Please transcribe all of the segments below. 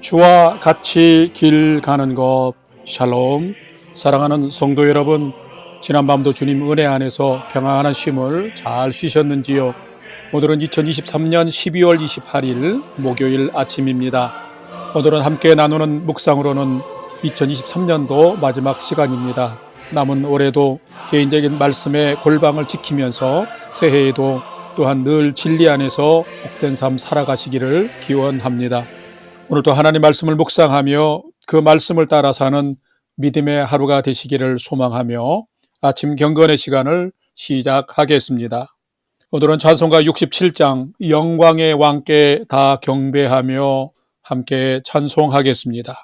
주와 같이 길 가는 것. 샬롬. 사랑하는 성도 여러분, 지난밤도 주님 은혜 안에서 평안한 쉼을 잘 쉬셨는지요? 오늘은 2023년 12월 28일 목요일 아침입니다. 오늘은 함께 나누는 묵상으로는 2023년도 마지막 시간입니다. 남은 올해도 개인적인 말씀의 골방을 지키면서 새해에도 또한 늘 진리 안에서 복된 삶 살아가시기를 기원합니다. 오늘도 하나님 말씀을 묵상하며 그 말씀을 따라 사는 믿음의 하루가 되시기를 소망하며 아침 경건의 시간을 시작하겠습니다. 오늘은 찬송가 67장 영광의 왕께 다 경배하며 함께 찬송하겠습니다.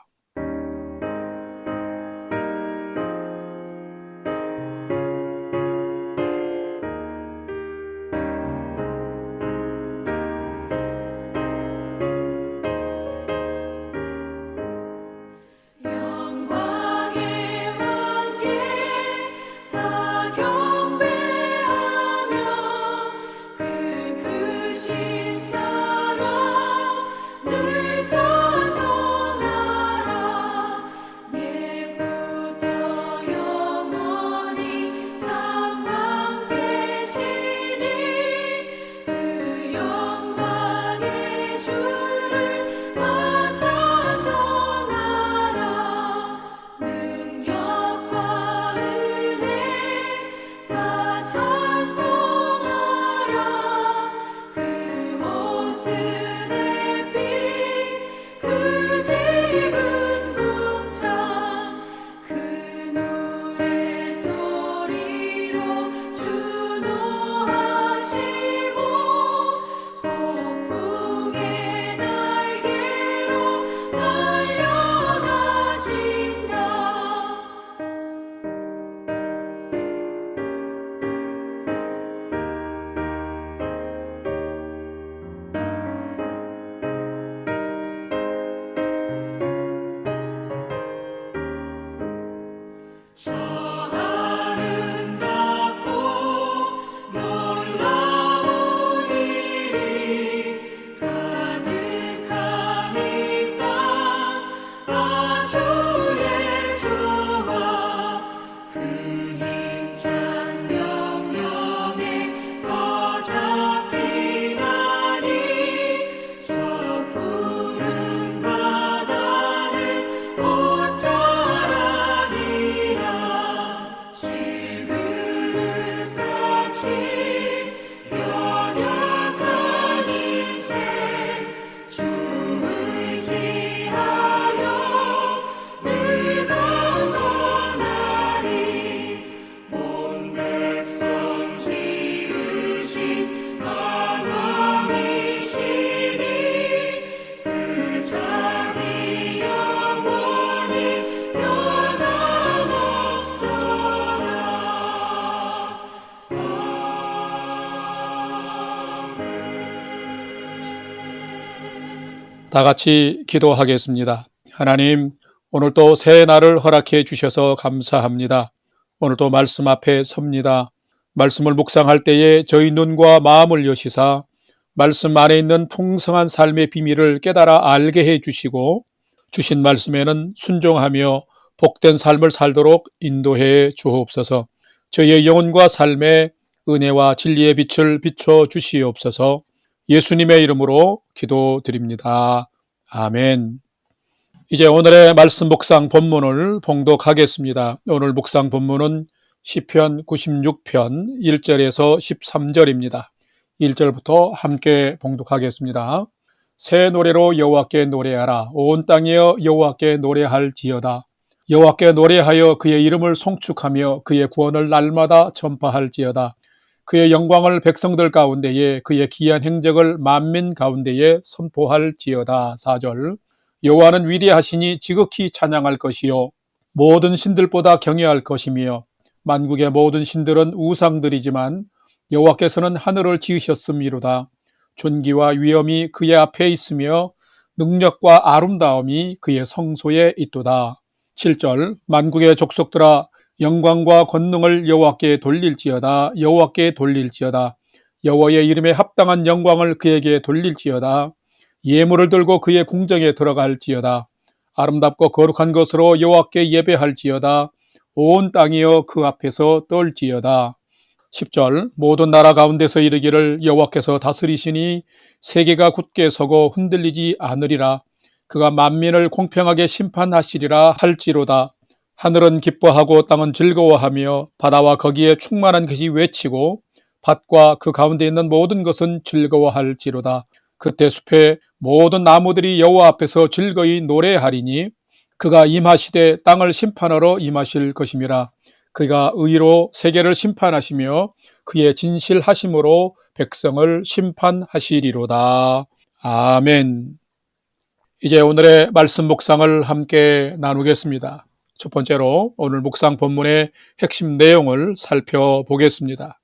다 같이 기도하겠습니다. 하나님, 오늘도 새 날을 허락해 주셔서 감사합니다. 오늘도 말씀 앞에 섭니다. 말씀을 묵상할 때에 저희 눈과 마음을 여시사 말씀 안에 있는 풍성한 삶의 비밀을 깨달아 알게 해 주시고 주신 말씀에는 순종하며 복된 삶을 살도록 인도해 주옵소서. 저희의 영혼과 삶에 은혜와 진리의 빛을 비춰 주시옵소서. 예수님의 이름으로 기도드립니다. 아멘. 이제 오늘의 말씀 묵상 본문을 봉독하겠습니다. 오늘 묵상 본문은 시편 96편 1절에서 13절입니다. 1절부터 함께 봉독하겠습니다. 새 노래로 여호와께 노래하라. 온 땅이여 여호와께 노래할지어다. 여호와께 노래하여 그의 이름을 송축하며 그의 구원을 날마다 전파할지어다. 그의 영광을 백성들 가운데에 그의 기이한 행적을 만민 가운데에 선포할지어다. 4절. 여호와는 위대하시니 지극히 찬양할 것이요 모든 신들보다 경외할 것이며 만국의 모든 신들은 우상들이지만 여호와께서는 하늘을 지으셨음이로다. 존귀와 위엄이 그의 앞에 있으며 능력과 아름다움이 그의 성소에 있도다. 7절. 만국의 족속들아 영광과 권능을 여호와께 돌릴지어다. 여호와께 돌릴지어다. 여호와의 이름에 합당한 영광을 그에게 돌릴지어다. 예물을 들고 그의 궁정에 들어갈지어다. 아름답고 거룩한 것으로 여호와께 예배할지어다. 온 땅이여 그 앞에서 떨지어다. 10절 모든 나라 가운데서 이르기를 여호와께서 다스리시니 세계가 굳게 서고 흔들리지 않으리라. 그가 만민을 공평하게 심판하시리라 할지로다. 하늘은 기뻐하고 땅은 즐거워하며 바다와 거기에 충만한 것이 외치고 밭과 그 가운데 있는 모든 것은 즐거워할지로다. 그때 숲의 모든 나무들이 여호와 앞에서 즐거이 노래하리니 그가 임하시되 땅을 심판하러 임하실 것임이라. 그가 의로 세계를 심판하시며 그의 진실하심으로 백성을 심판하시리로다. 아멘. 이제 오늘의 말씀 묵상을 함께 나누겠습니다. 첫 번째로 오늘 묵상 본문의 핵심 내용을 살펴보겠습니다.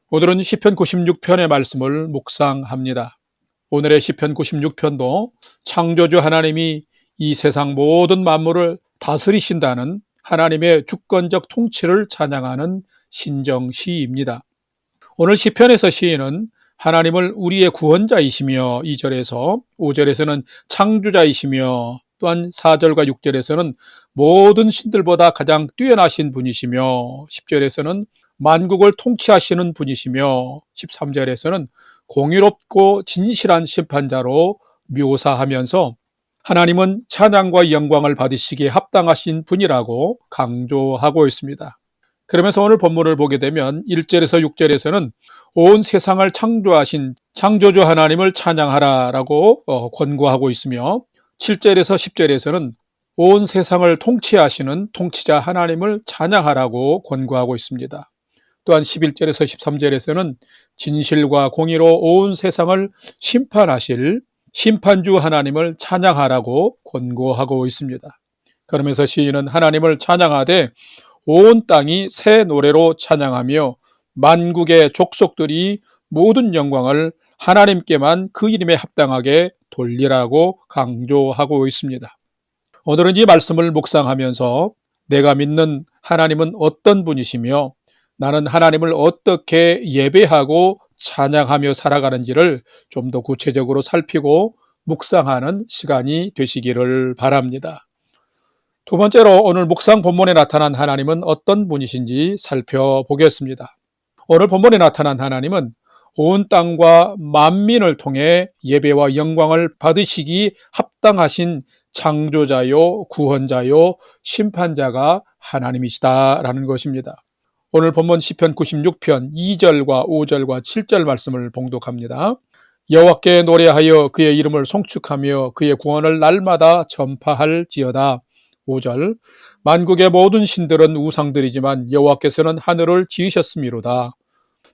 오늘은 시편 96편의 말씀을 묵상합니다. 오늘의 시편 96편도 창조주 하나님이 이 세상 모든 만물을 다스리신다는 하나님의 주권적 통치를 찬양하는 신정시입니다. 오늘 시편에서 시인은 하나님을 우리의 구원자이시며 2절에서 5절에서는 창조자이시며 또한 4절과 6절에서는 모든 신들보다 가장 뛰어나신 분이시며 10절에서는 만국을 통치하시는 분이시며 13절에서는 공의롭고 진실한 심판자로 묘사하면서 하나님은 찬양과 영광을 받으시기에 합당하신 분이라고 강조하고 있습니다. 그러면서 오늘 본문을 보게 되면 1절에서 6절에서는 온 세상을 창조하신 창조주 하나님을 찬양하라라고 권고하고 있으며 7절에서 10절에서는 온 세상을 통치하시는 통치자 하나님을 찬양하라고 권고하고 있습니다. 또한 11절에서 13절에서는 진실과 공의로 온 세상을 심판하실 심판주 하나님을 찬양하라고 권고하고 있습니다. 그러면서 시인은 하나님을 찬양하되 온 땅이 새 노래로 찬양하며 만국의 족속들이 모든 영광을 하나님께만 그 이름에 합당하게 돌리라고 강조하고 있습니다. 오늘은 이 말씀을 묵상하면서 내가 믿는 하나님은 어떤 분이시며 나는 하나님을 어떻게 예배하고 찬양하며 살아가는지를 좀 더 구체적으로 살피고 묵상하는 시간이 되시기를 바랍니다. 두 번째로 오늘 묵상 본문에 나타난 하나님은 어떤 분이신지 살펴보겠습니다. 오늘 본문에 나타난 하나님은 온 땅과 만민을 통해 예배와 영광을 받으시기 합당하신 창조자요, 구원자요, 심판자가 하나님이시다라는 것입니다. 오늘 본문 시편 96편 2절과 5절과 7절 말씀을 봉독합니다. 여호와께 노래하여 그의 이름을 송축하며 그의 구원을 날마다 전파할지어다. 5절 만국의 모든 신들은 우상들이지만 여호와께서는 하늘을 지으셨음이로다.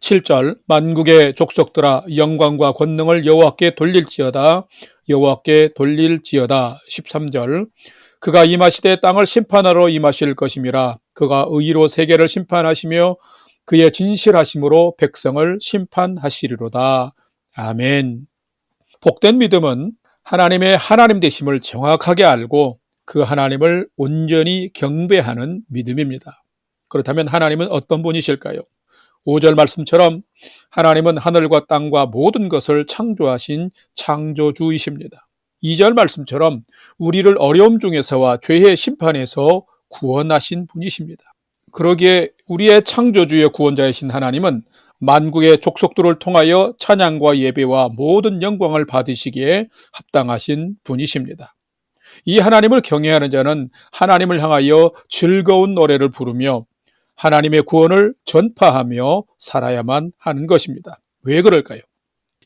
7절 만국의 족속들아 영광과 권능을 여호와께 돌릴지어다. 여호와께 돌릴지어다. 13절 그가 임하시되 땅을 심판하러 임하실 것임이라. 그가 의로 세계를 심판하시며 그의 진실하심으로 백성을 심판하시리로다. 아멘. 복된 믿음은 하나님의 하나님 되심을 정확하게 알고 그 하나님을 온전히 경배하는 믿음입니다. 그렇다면 하나님은 어떤 분이실까요? 5절 말씀처럼 하나님은 하늘과 땅과 모든 것을 창조하신 창조주이십니다. 2절 말씀처럼 우리를 어려움 중에서와 죄의 심판에서 구원하신 분이십니다. 그러기에 우리의 창조주의 구원자이신 하나님은 만국의 족속들을 통하여 찬양과 예배와 모든 영광을 받으시기에 합당하신 분이십니다. 이 하나님을 경외하는 자는 하나님을 향하여 즐거운 노래를 부르며 하나님의 구원을 전파하며 살아야만 하는 것입니다. 왜 그럴까요?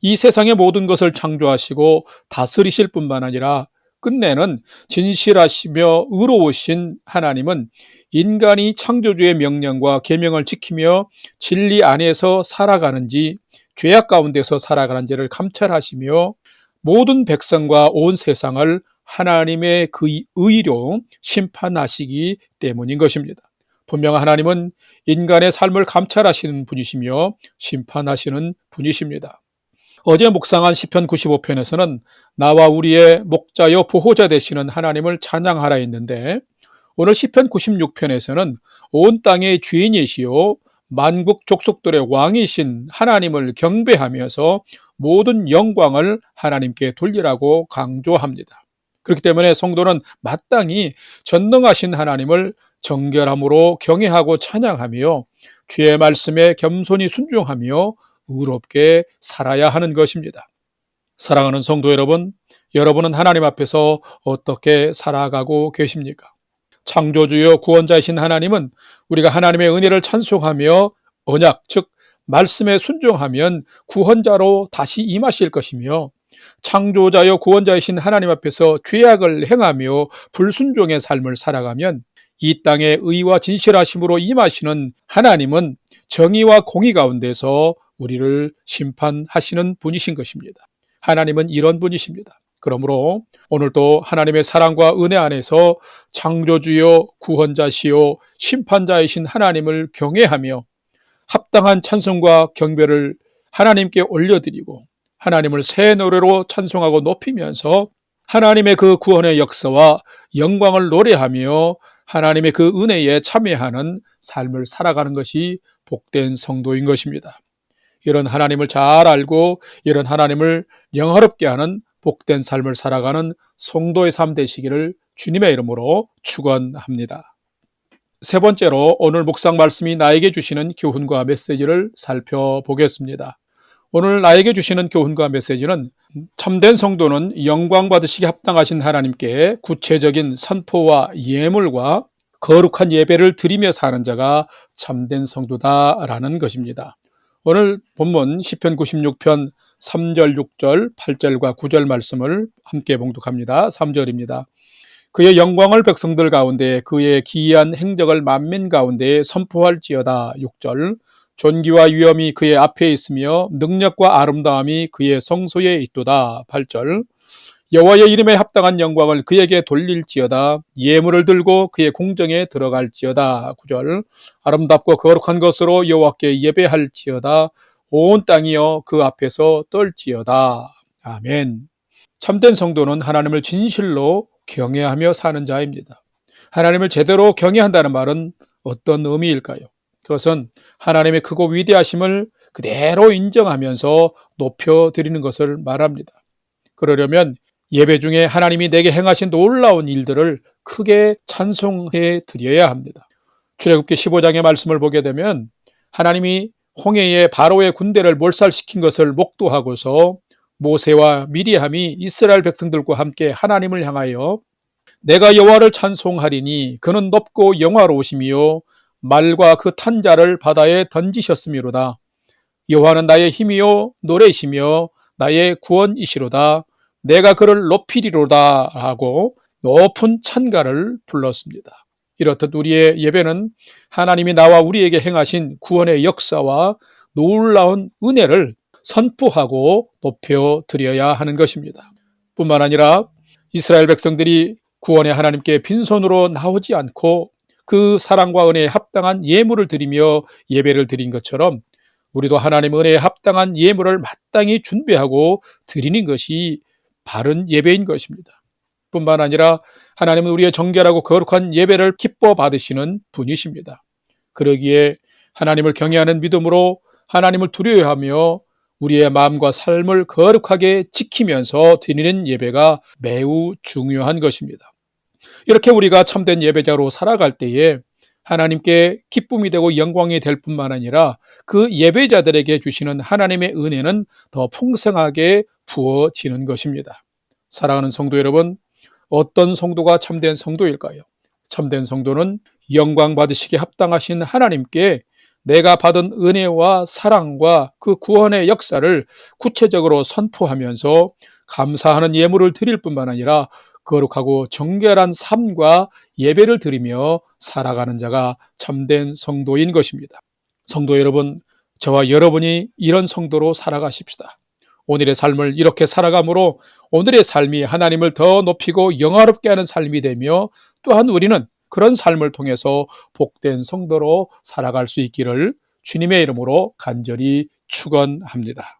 이 세상의 모든 것을 창조하시고 다스리실 뿐만 아니라 끝내는 진실하시며 의로우신 하나님은 인간이 창조주의 명령과 계명을 지키며 진리 안에서 살아가는지 죄악 가운데서 살아가는지를 감찰하시며 모든 백성과 온 세상을 하나님의 그 의로 심판하시기 때문인 것입니다. 분명 하나님은 인간의 삶을 감찰하시는 분이시며 심판하시는 분이십니다. 어제 묵상한 시편 95편에서는 나와 우리의 목자여 보호자 되시는 하나님을 찬양하라 했는데 오늘 시편 96편에서는 온 땅의 주인이시요 만국 족속들의 왕이신 하나님을 경배하면서 모든 영광을 하나님께 돌리라고 강조합니다. 그렇기 때문에 성도는 마땅히 전능하신 하나님을 정결함으로 경외하고 찬양하며 주의 말씀에 겸손히 순종하며 의롭게 살아야 하는 것입니다. 사랑하는 성도 여러분, 여러분은 하나님 앞에서 어떻게 살아가고 계십니까? 창조주요 구원자이신 하나님은 우리가 하나님의 은혜를 찬송하며 언약, 즉 말씀에 순종하면 구원자로 다시 임하실 것이며, 창조자여 구원자이신 하나님 앞에서 죄악을 행하며 불순종의 삶을 살아가면 이 땅에 의와 진실하심으로 임하시는 하나님은 정의와 공의 가운데서 우리를 심판하시는 분이신 것입니다. 하나님은 이런 분이십니다. 그러므로 오늘도 하나님의 사랑과 은혜 안에서 창조주요 구원자시요 심판자이신 하나님을 경외하며 합당한 찬송과 경배를 하나님께 올려드리고 하나님을 새 노래로 찬송하고 높이면서 하나님의 그 구원의 역사와 영광을 노래하며 하나님의 그 은혜에 참여하는 삶을 살아가는 것이 복된 성도인 것입니다. 이런 하나님을 잘 알고 이런 하나님을 영화롭게 하는 복된 삶을 살아가는 성도의 삶 되시기를 주님의 이름으로 축원합니다. 세 번째로 오늘 묵상 말씀이 나에게 주시는 교훈과 메시지를 살펴보겠습니다. 오늘 나에게 주시는 교훈과 메시지는 참된 성도는 영광 받으시기 합당하신 하나님께 구체적인 선포와 예물과 거룩한 예배를 드리며 사는 자가 참된 성도다라는 것입니다. 오늘 본문 시편 96편 3절, 6절, 8절과 9절 말씀을 함께 봉독합니다. 3절입니다. 그의 영광을 백성들 가운데 그의 기이한 행적을 만민 가운데 선포할지어다. 6절. 존귀와 위엄이 그의 앞에 있으며 능력과 아름다움이 그의 성소에 있도다. 8절. 여호와의 이름에 합당한 영광을 그에게 돌릴지어다. 예물을 들고 그의 궁정에 들어갈지어다. 9절. 아름답고 거룩한 것으로 여호와께 예배할지어다. 온 땅이여 그 앞에서 떨지어다. 아멘. 참된 성도는 하나님을 진실로 경외하며 사는 자입니다. 하나님을 제대로 경외한다는 말은 어떤 의미일까요? 그것은 하나님의 크고 위대하심을 그대로 인정하면서 높여드리는 것을 말합니다. 그러려면 예배 중에 하나님이 내게 행하신 놀라운 일들을 크게 찬송해 드려야 합니다. 출애굽기 15장의 말씀을 보게 되면 하나님이 홍해에 바로의 군대를 몰살시킨 것을 목도하고서 모세와 미리암이 이스라엘 백성들과 함께 하나님을 향하여 내가 여호와를 찬송하리니 그는 높고 영화로우시며 말과 그 탄 자를 바다에 던지셨음이로다. 여호와는 나의 힘이요 노래이시며 나의 구원이시로다. 내가 그를 높이리로다 하고 높은 찬가를 불렀습니다. 이렇듯 우리의 예배는 하나님이 나와 우리에게 행하신 구원의 역사와 놀라운 은혜를 선포하고 높여드려야 하는 것입니다. 뿐만 아니라 이스라엘 백성들이 구원의 하나님께 빈손으로 나오지 않고 그 사랑과 은혜에 합당한 예물을 드리며 예배를 드린 것처럼 우리도 하나님 은혜에 합당한 예물을 마땅히 준비하고 드리는 것이 바른 예배인 것입니다. 뿐만 아니라 하나님은 우리의 정결하고 거룩한 예배를 기뻐 받으시는 분이십니다. 그러기에 하나님을 경외하는 믿음으로 하나님을 두려워하며 우리의 마음과 삶을 거룩하게 지키면서 드리는 예배가 매우 중요한 것입니다. 이렇게 우리가 참된 예배자로 살아갈 때에 하나님께 기쁨이 되고 영광이 될 뿐만 아니라 그 예배자들에게 주시는 하나님의 은혜는 더 풍성하게 부어지는 것입니다. 사랑하는 성도 여러분, 어떤 성도가 참된 성도일까요? 참된 성도는 영광 받으시기에 합당하신 하나님께 내가 받은 은혜와 사랑과 그 구원의 역사를 구체적으로 선포하면서 감사하는 예물을 드릴 뿐만 아니라 거룩하고 정결한 삶과 예배를 드리며 살아가는 자가 참된 성도인 것입니다. 성도 여러분, 저와 여러분이 이런 성도로 살아가십시다. 오늘의 삶을 이렇게 살아감으로 오늘의 삶이 하나님을 더 높이고 영화롭게 하는 삶이 되며 또한 우리는 그런 삶을 통해서 복된 성도로 살아갈 수 있기를 주님의 이름으로 간절히 축원합니다.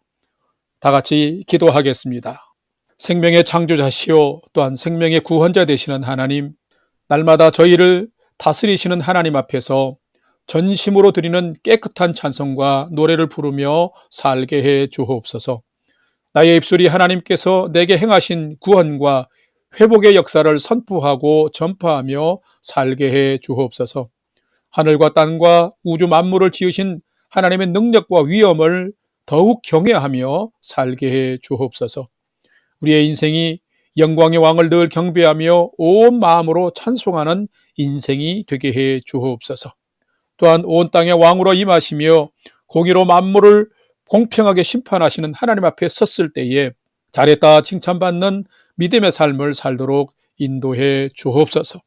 다 같이 기도하겠습니다. 생명의 창조자시요 또한 생명의 구원자 되시는 하나님, 날마다 저희를 다스리시는 하나님 앞에서 전심으로 드리는 깨끗한 찬송과 노래를 부르며 살게 해 주옵소서. 나의 입술이 하나님께서 내게 행하신 구원과 회복의 역사를 선포하고 전파하며 살게 해 주옵소서. 하늘과 땅과 우주 만물을 지으신 하나님의 능력과 위엄을 더욱 경외하며 살게 해 주옵소서. 우리의 인생이 영광의 왕을 늘 경배하며 온 마음으로 찬송하는 인생이 되게 해 주옵소서. 또한 온 땅의 왕으로 임하시며 공의로 만물을 공평하게 심판하시는 하나님 앞에 섰을 때에 잘했다 칭찬받는 믿음의 삶을 살도록 인도해 주옵소서.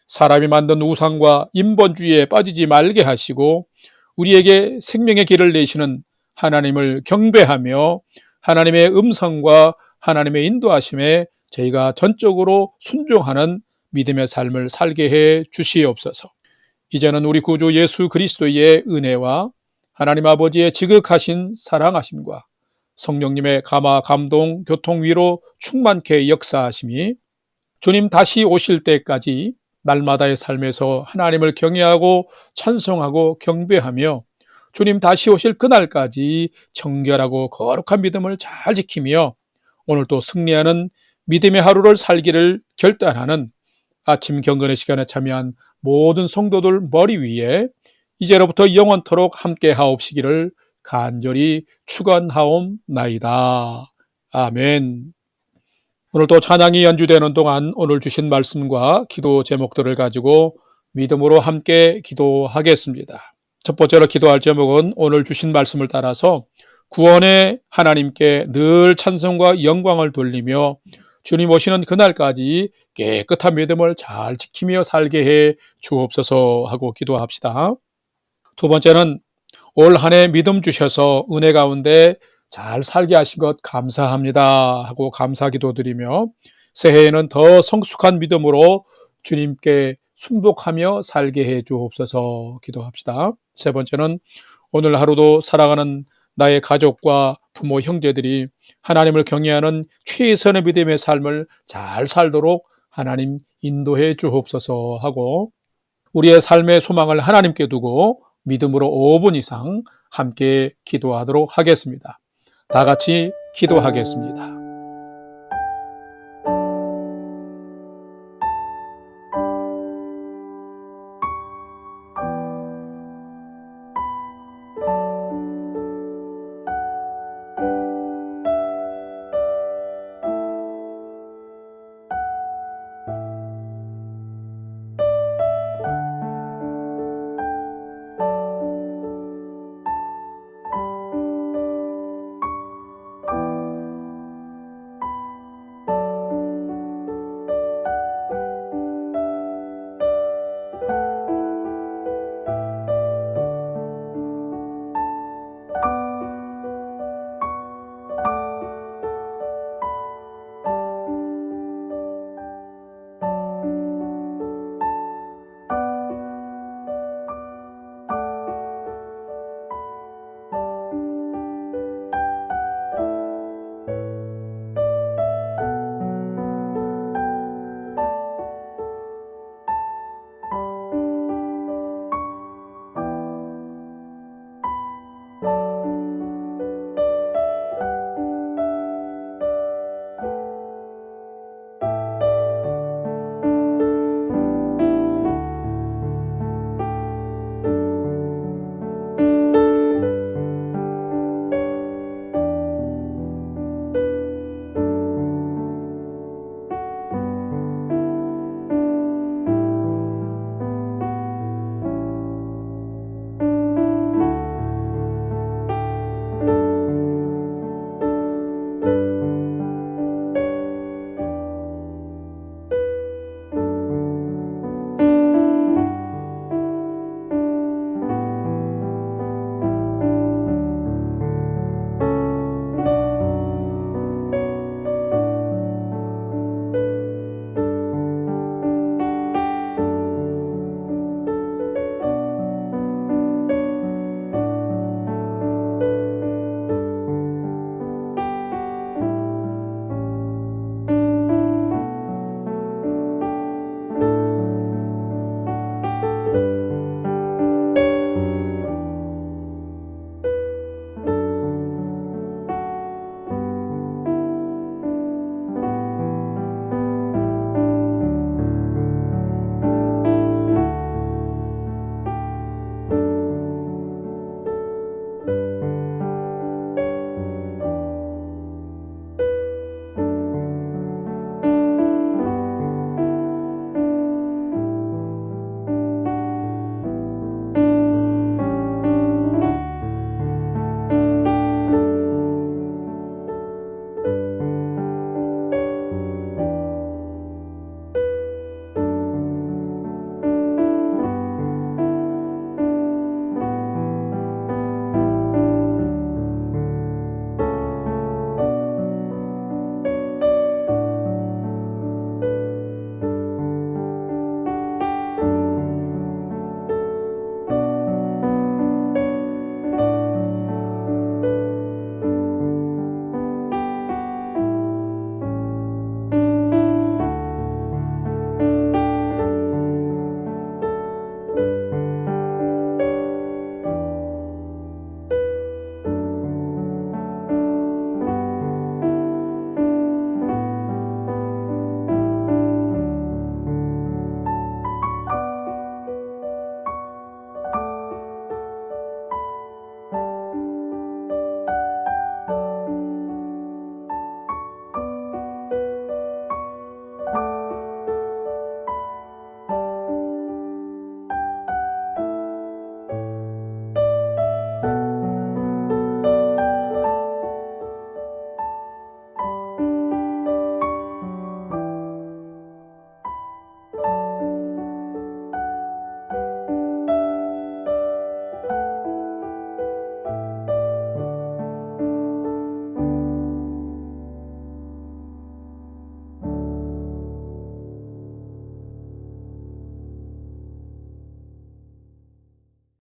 사람이 만든 우상과 인본주의에 빠지지 말게 하시고 우리에게 생명의 길을 내시는 하나님을 경배하며 하나님의 음성과 하나님의 인도하심에 저희가 전적으로 순종하는 믿음의 삶을 살게 해 주시옵소서. 이제는 우리 구주 예수 그리스도의 은혜와 하나님 아버지의 지극하신 사랑하심과 성령님의 감화, 감동, 교통, 위로 충만케 역사하심이 주님 다시 오실 때까지 날마다의 삶에서 하나님을 경외하고 찬송하고 경배하며 주님 다시 오실 그날까지 정결하고 거룩한 믿음을 잘 지키며 오늘 또 승리하는 믿음의 하루를 살기를 결단하는 아침 경건의 시간에 참여한 모든 성도들 머리 위에 이제로부터 영원토록 함께 하옵시기를 간절히 축원하옵나이다. 아멘. 오늘도 찬양이 연주되는 동안 오늘 주신 말씀과 기도 제목들을 가지고 믿음으로 함께 기도하겠습니다. 첫 번째로 기도할 제목은 오늘 주신 말씀을 따라서 구원의 하나님께 늘 찬송과 영광을 돌리며 주님 오시는 그날까지 깨끗한 믿음을 잘 지키며 살게 해 주옵소서 하고 기도합시다. 두 번째는 올 한 해 믿음 주셔서 은혜 가운데 잘 살게 하신 것 감사합니다 하고 감사 기도드리며 새해에는 더 성숙한 믿음으로 주님께 순복하며 살게 해 주옵소서 기도합시다. 세 번째는 오늘 하루도 살아가는 나의 가족과 부모, 형제들이 하나님을 경외하는 최선의 믿음의 삶을 잘 살도록 하나님 인도해 주옵소서 하고 우리의 삶의 소망을 하나님께 두고 믿음으로 5분 이상 함께 기도하도록 하겠습니다. 다 같이 기도하겠습니다.